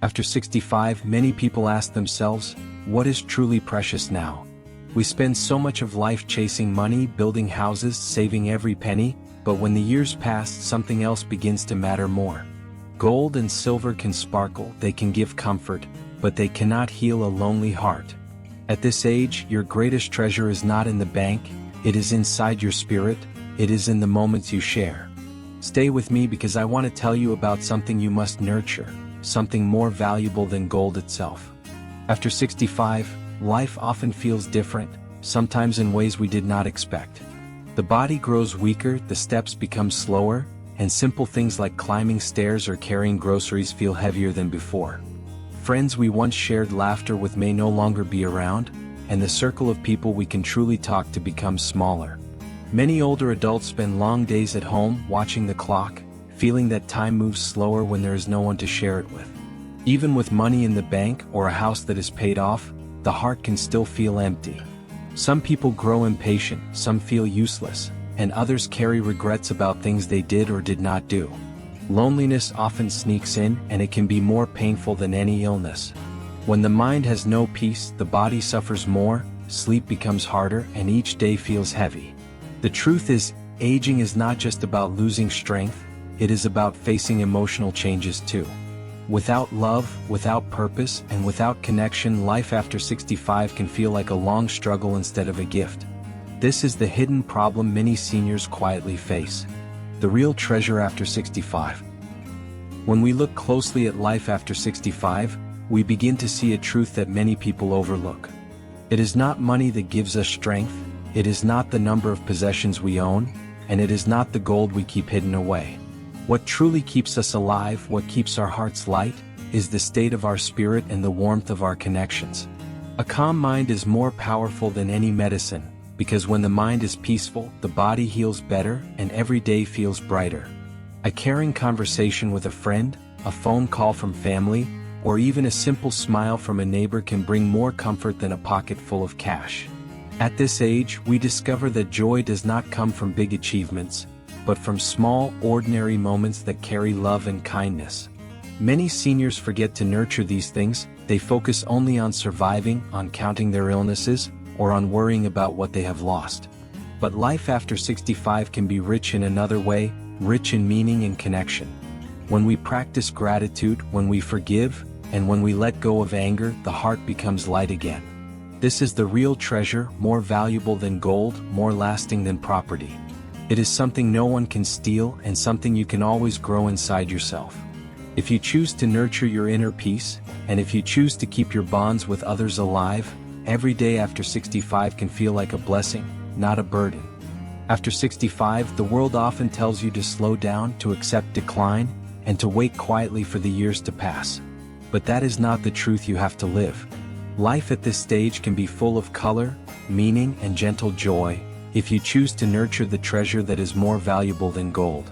After 65, many people ask themselves, what is truly precious now? We spend so much of life chasing money, building houses, saving every penny, but when the years pass, something else begins to matter more. Gold and silver can sparkle, they can give comfort, but they cannot heal a lonely heart. At this age, your greatest treasure is not in the bank, it is inside your spirit, it is in the moments you share. Stay with me because I want to tell you about something you must nurture, something more valuable than gold itself. After 65, life often feels different, sometimes in ways we did not expect. The body grows weaker, the steps become slower, and simple things like climbing stairs or carrying groceries feel heavier than before. Friends we once shared laughter with may no longer be around, and the circle of people we can truly talk to becomes smaller. Many older adults spend long days at home, watching the clock, feeling that time moves slower when there is no one to share it with. Even with money in the bank or a house that is paid off, the heart can still feel empty. Some people grow impatient, some feel useless, and others carry regrets about things they did or did not do. Loneliness often sneaks in, and it can be more painful than any illness. When the mind has no peace, the body suffers more, sleep becomes harder, and each day feels heavy. The truth is, aging is not just about losing strength, it is about facing emotional changes too. Without love, without purpose, and without connection, life after 65 can feel like a long struggle instead of a gift. This is the hidden problem many seniors quietly face. The real treasure after 65. When we look closely at life after 65, we begin to see a truth that many people overlook. It is not money that gives us strength, it is not the number of possessions we own, and it is not the gold we keep hidden away. What truly keeps us alive, what keeps our hearts light, is the state of our spirit and the warmth of our connections. A calm mind is more powerful than any medicine, because when the mind is peaceful, the body heals better and every day feels brighter. A caring conversation with a friend, a phone call from family, or even a simple smile from a neighbor can bring more comfort than a pocket full of cash. At this age, we discover that joy does not come from big achievements, but from small, ordinary moments that carry love and kindness. Many seniors forget to nurture these things, they focus only on surviving, on counting their illnesses, or on worrying about what they have lost. But life after 65 can be rich in another way, rich in meaning and connection. When we practice gratitude, when we forgive, and when we let go of anger, the heart becomes light again. This is the real treasure, more valuable than gold, more lasting than property. It is something no one can steal and something you can always grow inside yourself. If you choose to nurture your inner peace, and if you choose to keep your bonds with others alive, every day after 65 can feel like a blessing, not a burden. After 65, the world often tells you to slow down, to accept decline, and to wait quietly for the years to pass. But that is not the truth you have to live. Life at this stage can be full of color, meaning, and gentle joy, if you choose to nurture the treasure that is more valuable than gold.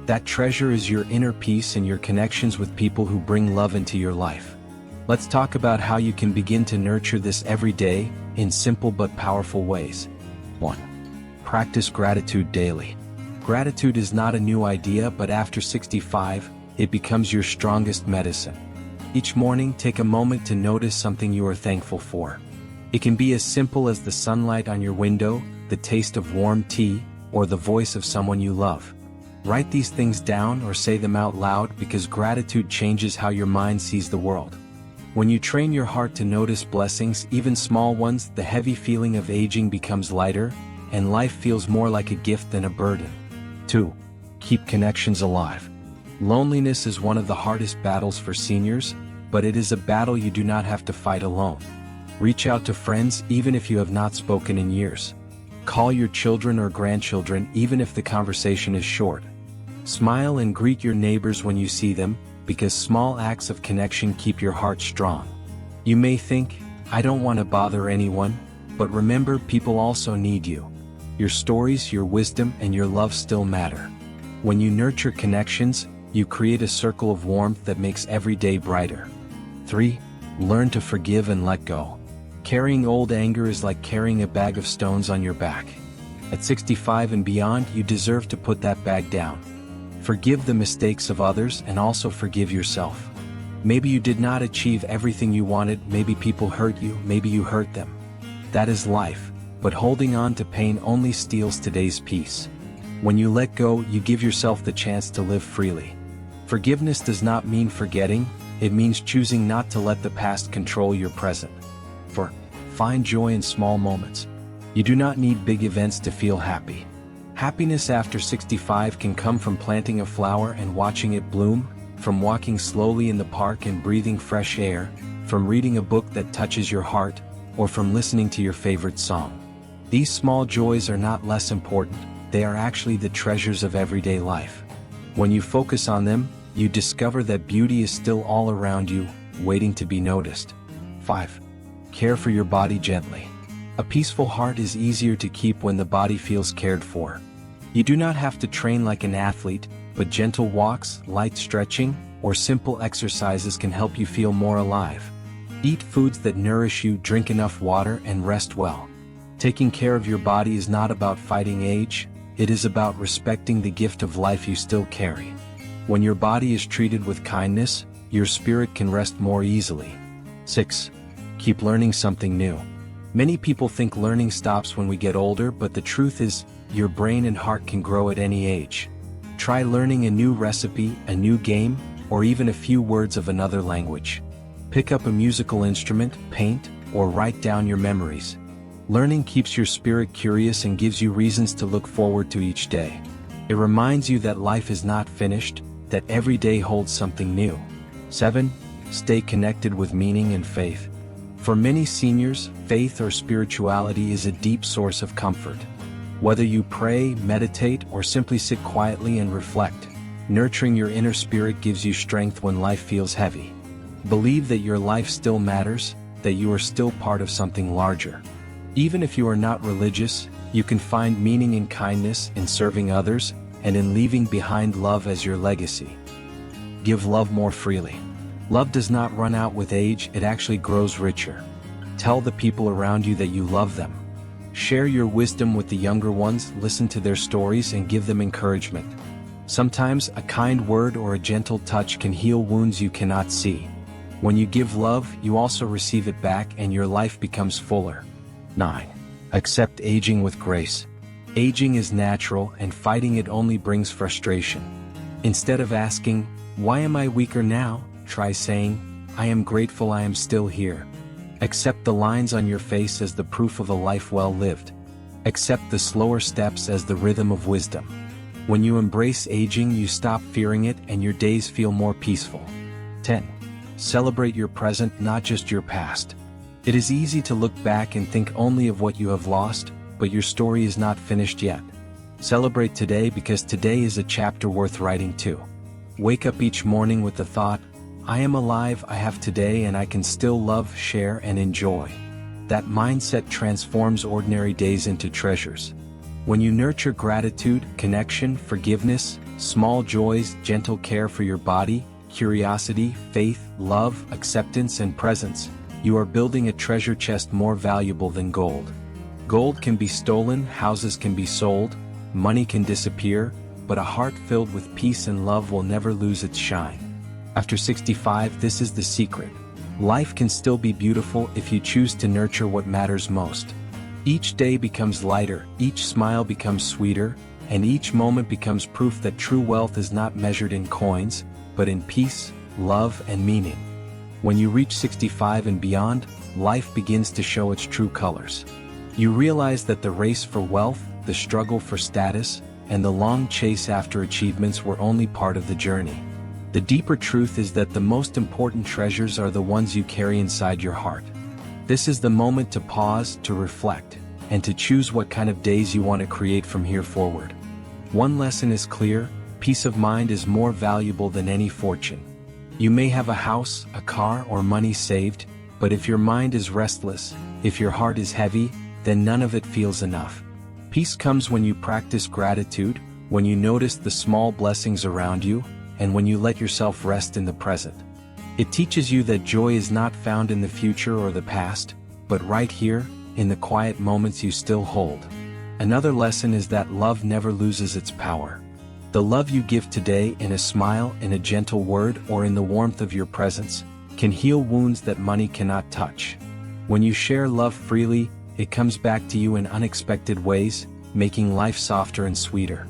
That treasure is your inner peace and your connections with people who bring love into your life. Let's talk about how you can begin to nurture this every day, in simple but powerful ways. 1. Practice gratitude daily. Gratitude is not a new idea, but after 65, it becomes your strongest medicine. Each morning, take a moment to notice something you are thankful for. It can be as simple as the sunlight on your window, the taste of warm tea, or the voice of someone you love. Write these things down or say them out loud because gratitude changes how your mind sees the world. When you train your heart to notice blessings, even small ones, the heavy feeling of aging becomes lighter, and life feels more like a gift than a burden. 2. Keep connections alive. Loneliness is one of the hardest battles for seniors, but it is a battle you do not have to fight alone. Reach out to friends even if you have not spoken in years. Call your children or grandchildren even if the conversation is short. Smile and greet your neighbors when you see them, because small acts of connection keep your heart strong. You may think, I don't want to bother anyone, but remember, people also need you. Your stories, your wisdom, and your love still matter. When you nurture connections, you create a circle of warmth that makes every day brighter. 3. Learn to forgive and let go. Carrying old anger is like carrying a bag of stones on your back. At 65 and beyond, you deserve to put that bag down. Forgive the mistakes of others and also forgive yourself. Maybe you did not achieve everything you wanted, maybe people hurt you, maybe you hurt them. That is life, but holding on to pain only steals today's peace. When you let go, you give yourself the chance to live freely. Forgiveness does not mean forgetting, it means choosing not to let the past control your present. Find joy in small moments. You do not need big events to feel happy. Happiness after 65 can come from planting a flower and watching it bloom, from walking slowly in the park and breathing fresh air, from reading a book that touches your heart, or from listening to your favorite song. These small joys are not less important, they are actually the treasures of everyday life. When you focus on them, you discover that beauty is still all around you, waiting to be noticed. 5. Care for your body gently. A peaceful heart is easier to keep when the body feels cared for. You do not have to train like an athlete, but gentle walks, light stretching, or simple exercises can help you feel more alive. Eat foods that nourish you, drink enough water, and rest well. Taking care of your body is not about fighting age, it is about respecting the gift of life you still carry. When your body is treated with kindness, your spirit can rest more easily. 6. Keep learning something new. Many people think learning stops when we get older, but the truth is, your brain and heart can grow at any age. Try learning a new recipe, a new game, or even a few words of another language. Pick up a musical instrument, paint, or write down your memories. Learning keeps your spirit curious and gives you reasons to look forward to each day. It reminds you that life is not finished, that every day holds something new. 7. Stay connected with meaning and faith. For many seniors, faith or spirituality is a deep source of comfort. Whether you pray, meditate, or simply sit quietly and reflect, nurturing your inner spirit gives you strength when life feels heavy. Believe that your life still matters, that you are still part of something larger. Even if you are not religious, you can find meaning in kindness, in serving others, and in leaving behind love as your legacy. Give love more freely. Love does not run out with age, it actually grows richer. Tell the people around you that you love them. Share your wisdom with the younger ones, listen to their stories and give them encouragement. Sometimes a kind word or a gentle touch can heal wounds you cannot see. When you give love, you also receive it back and your life becomes fuller. 9. Accept aging with grace. Aging is natural and fighting it only brings frustration. Instead of asking, "Why am I weaker now?" try saying, "I am grateful I am still here." Accept the lines on your face as the proof of a life well lived. Accept the slower steps as the rhythm of wisdom. When you embrace aging, you stop fearing it and your days feel more peaceful. 10. Celebrate your present, not just your past. It is easy to look back and think only of what you have lost, but your story is not finished yet. Celebrate today because today is a chapter worth writing too. Wake up each morning with the thought, "I am alive, I have today and I can still love, share and enjoy." That mindset transforms ordinary days into treasures. When you nurture gratitude, connection, forgiveness, small joys, gentle care for your body, curiosity, faith, love, acceptance and presence, you are building a treasure chest more valuable than gold. Gold can be stolen, houses can be sold, money can disappear, but a heart filled with peace and love will never lose its shine. After 65, this is the secret. Life can still be beautiful if you choose to nurture what matters most. Each day becomes lighter, each smile becomes sweeter, and each moment becomes proof that true wealth is not measured in coins, but in peace, love, and meaning. When you reach 65 and beyond, life begins to show its true colors. You realize that the race for wealth, the struggle for status, and the long chase after achievements were only part of the journey. The deeper truth is that the most important treasures are the ones you carry inside your heart. This is the moment to pause, to reflect, and to choose what kind of days you want to create from here forward. One lesson is clear: peace of mind is more valuable than any fortune. You may have a house, a car, or money saved, but if your mind is restless, if your heart is heavy, then none of it feels enough. Peace comes when you practice gratitude, when you notice the small blessings around you, and when you let yourself rest in the present. It teaches you that joy is not found in the future or the past, but right here, in the quiet moments you still hold. Another lesson is that love never loses its power. The love you give today in a smile, in a gentle word, or in the warmth of your presence can heal wounds that money cannot touch. When you share love freely, it comes back to you in unexpected ways, making life softer and sweeter.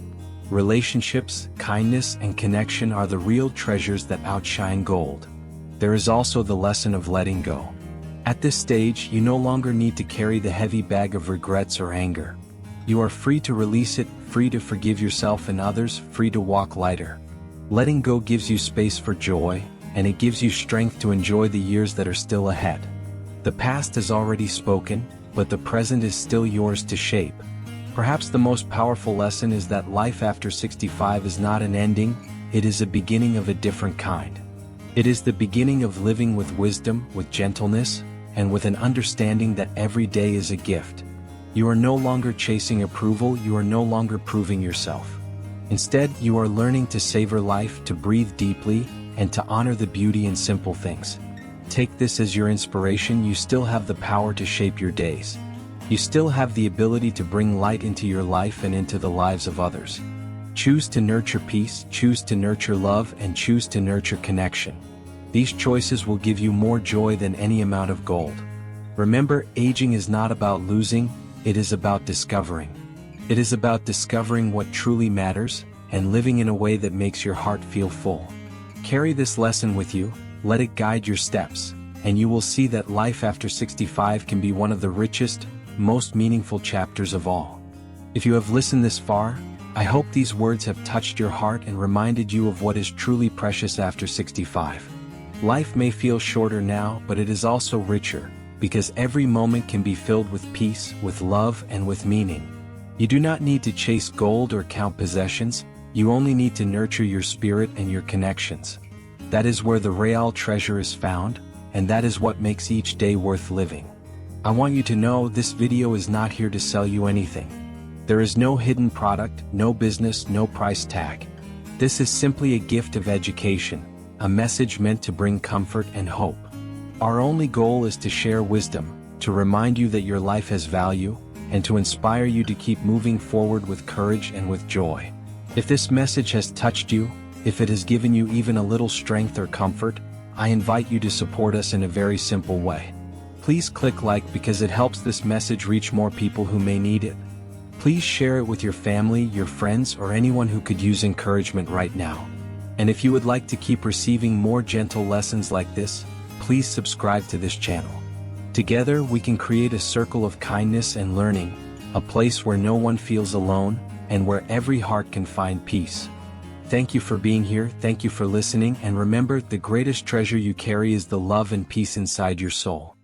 Relationships, kindness, and connection are the real treasures that outshine gold. There is also the lesson of letting go. At this stage, you no longer need to carry the heavy bag of regrets or anger. You are free to release it, free to forgive yourself and others, free to walk lighter. Letting go gives you space for joy, and it gives you strength to enjoy the years that are still ahead. The past has already spoken, but the present is still yours to shape. Perhaps the most powerful lesson is that life after 65 is not an ending, it is a beginning of a different kind. It is the beginning of living with wisdom, with gentleness, and with an understanding that every day is a gift. You are no longer chasing approval, you are no longer proving yourself. Instead, you are learning to savor life, to breathe deeply, and to honor the beauty in simple things. Take this as your inspiration. You still have the power to shape your days. You still have the ability to bring light into your life and into the lives of others. Choose to nurture peace, choose to nurture love, and choose to nurture connection. These choices will give you more joy than any amount of gold. Remember, aging is not about losing, it is about discovering. It is about discovering what truly matters, and living in a way that makes your heart feel full. Carry this lesson with you, let it guide your steps, and you will see that life after 65 can be one of the richest, most meaningful chapters of all. If you have listened this far, I hope these words have touched your heart and reminded you of what is truly precious after 65. Life may feel shorter now, but it is also richer, because every moment can be filled with peace, with love, and with meaning. You do not need to chase gold or count possessions, you only need to nurture your spirit and your connections. That is where the real treasure is found, and that is what makes each day worth living. I want you to know this video is not here to sell you anything. There is no hidden product, no business, no price tag. This is simply a gift of education, a message meant to bring comfort and hope. Our only goal is to share wisdom, to remind you that your life has value, and to inspire you to keep moving forward with courage and with joy. If this message has touched you, if it has given you even a little strength or comfort, I invite you to support us in a very simple way. Please click like because it helps this message reach more people who may need it. Please share it with your family, your friends, or anyone who could use encouragement right now. And if you would like to keep receiving more gentle lessons like this, please subscribe to this channel. Together we can create a circle of kindness and learning, a place where no one feels alone, and where every heart can find peace. Thank you for being here, thank you for listening, and remember, the greatest treasure you carry is the love and peace inside your soul.